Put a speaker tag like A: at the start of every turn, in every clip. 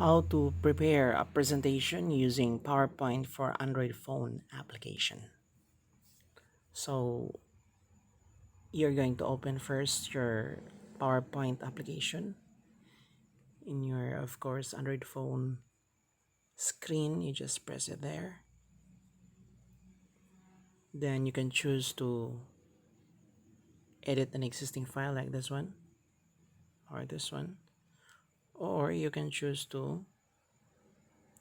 A: How to prepare a presentation using PowerPoint for Android phone application. So you're going to open first your PowerPoint application in your, of course, Android phone screen. You just press it there. Then you can choose to edit an existing file like this one or this one, or you can choose to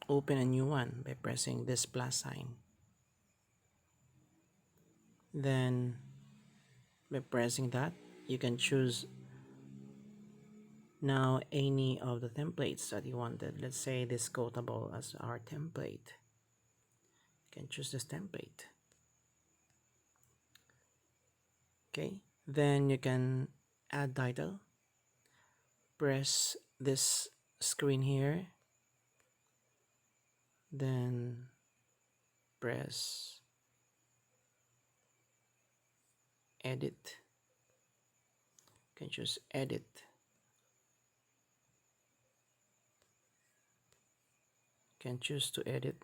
A: open a new one by pressing this plus sign. Then by pressing that, you can choose now any of the templates that you wanted. Let's say this quotable as our template. You can choose this template. Okay, then you can add title. Press this screen here, then press edit. You can choose edit. You can choose to edit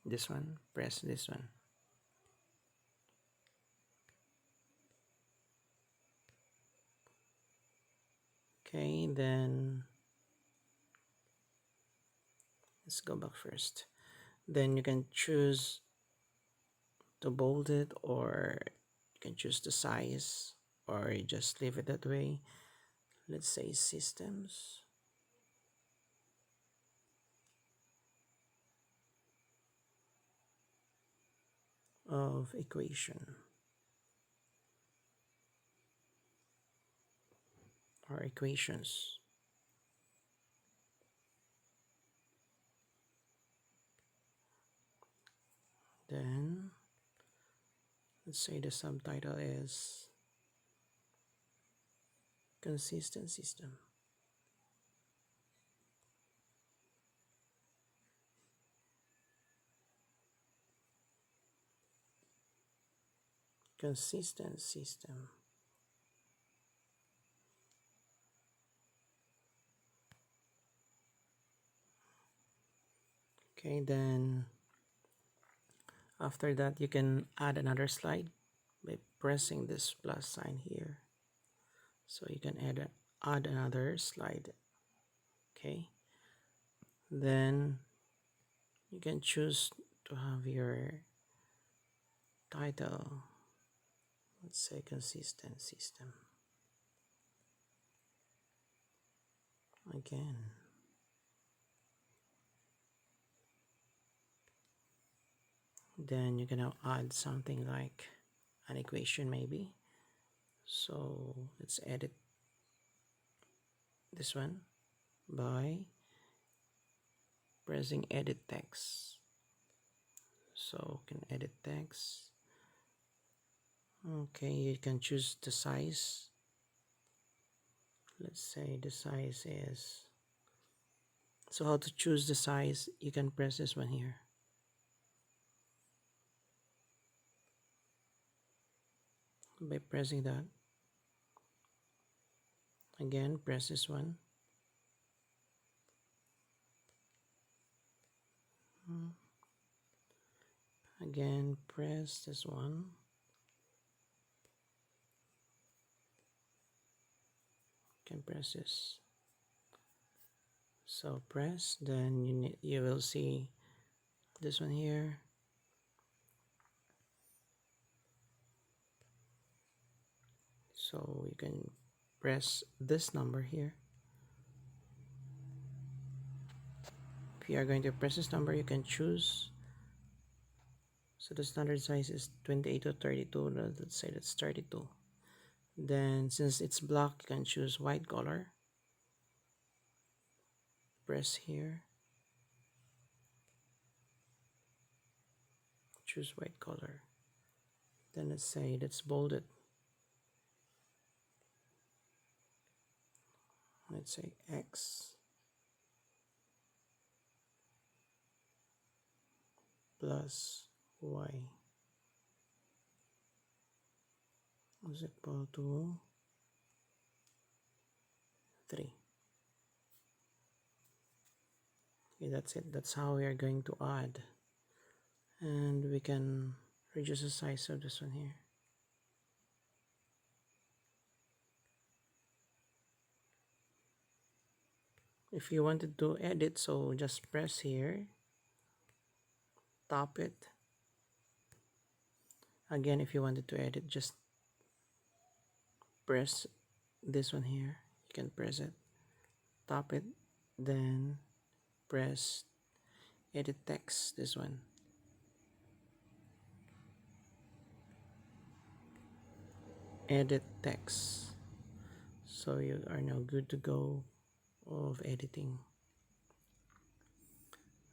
A: this one. Press this one. Okay, then let's go back first. Then you can choose to bold it, or you can choose the size, or you just leave it that way. Let's say systems. Of equation or equations. Then let's say the subtitle is consistent system. Consistent system. Okay, then after that you can add another slide by pressing this plus sign here. So you can add another slide. Okay, then you can choose to have your title, let's say consistent system. Again, then you can now add something like an equation maybe. So let's edit this one by pressing edit text. So you can edit text. Okay, you can choose the size. Let's say the size is, so how to choose the size, you can press this one here. By pressing that, again press this one. Again press this one. You can press this. So press, then you will see this one here. So you can press this number here. If you are going to press this number, you can choose. So the standard size is 28 to 32. Let's say that's 32. Then since it's black, you can choose white color. Press here. Choose white color. Then let's say that's bolded. Let's say X plus Y is equal to 3. Okay, that's it. That's how we are going to add. And we can reduce the size of this one here. If you wanted to edit, so just press here, tap it. Again, if you wanted to edit, just press this one here. You can press it, tap it, then press edit text, this one. Edit text. So you are now good to go of editing.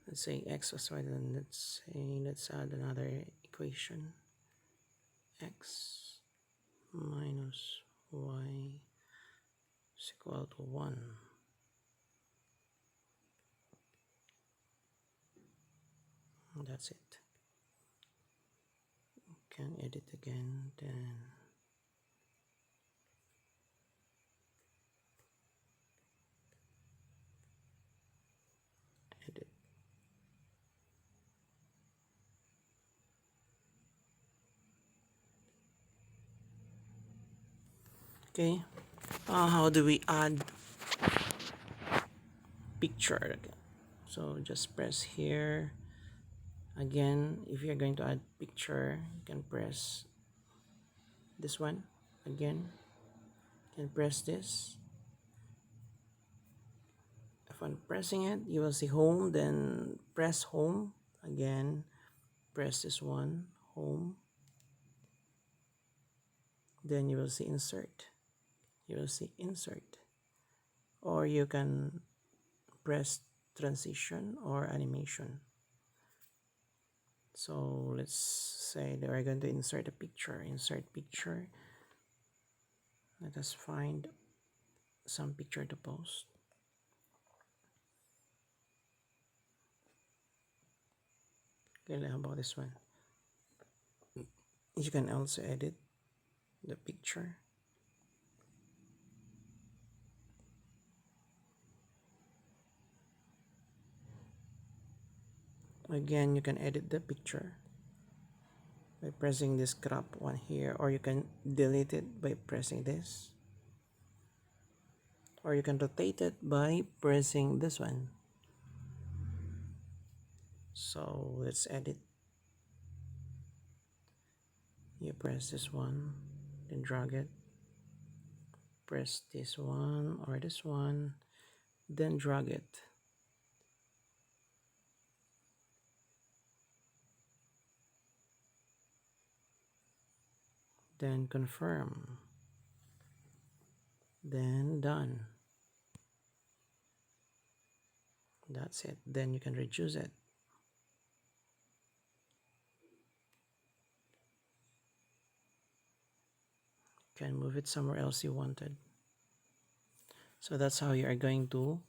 A: Let's say x was right, and let's add another equation. X minus y is equal to 1. That's it. Can edit again, then edit. Okay, how do we add picture? So just press here. Again, if you're going to add picture, you can press this one. Again, you can press this. Upon pressing it, you will see home, then press home. Again, press this one, home. Then you will see insert. You will see insert. Or you can press transition or animation. So let's say that we're going to insert a picture. Insert picture. Let us find some picture to post. Okay, how about this one? You can also edit the picture. Again, you can edit the picture by pressing this crop one here, or you can delete it by pressing this, or you can rotate it by pressing this one. So let's edit. You press this one, then drag it, press this one or this one, then drag it. Then confirm, then done. That's it. Then you can reduce it. You can move it somewhere else you wanted. So that's how you are going to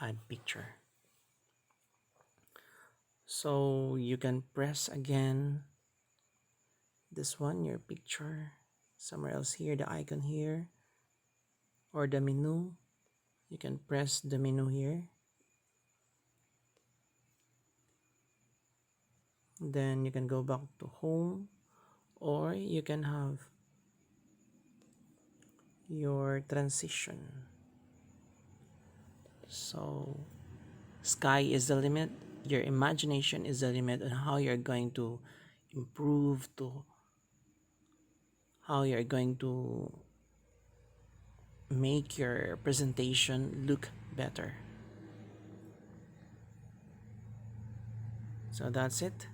A: add picture. So you can press again this one, your picture, somewhere else here, the icon here, or the menu. You can press the menu here. Then you can go back to home, or you can have your transition. So sky is the limit. Your imagination is the limit on how you're going to improve, to how you're going to make your presentation look better. So that's it.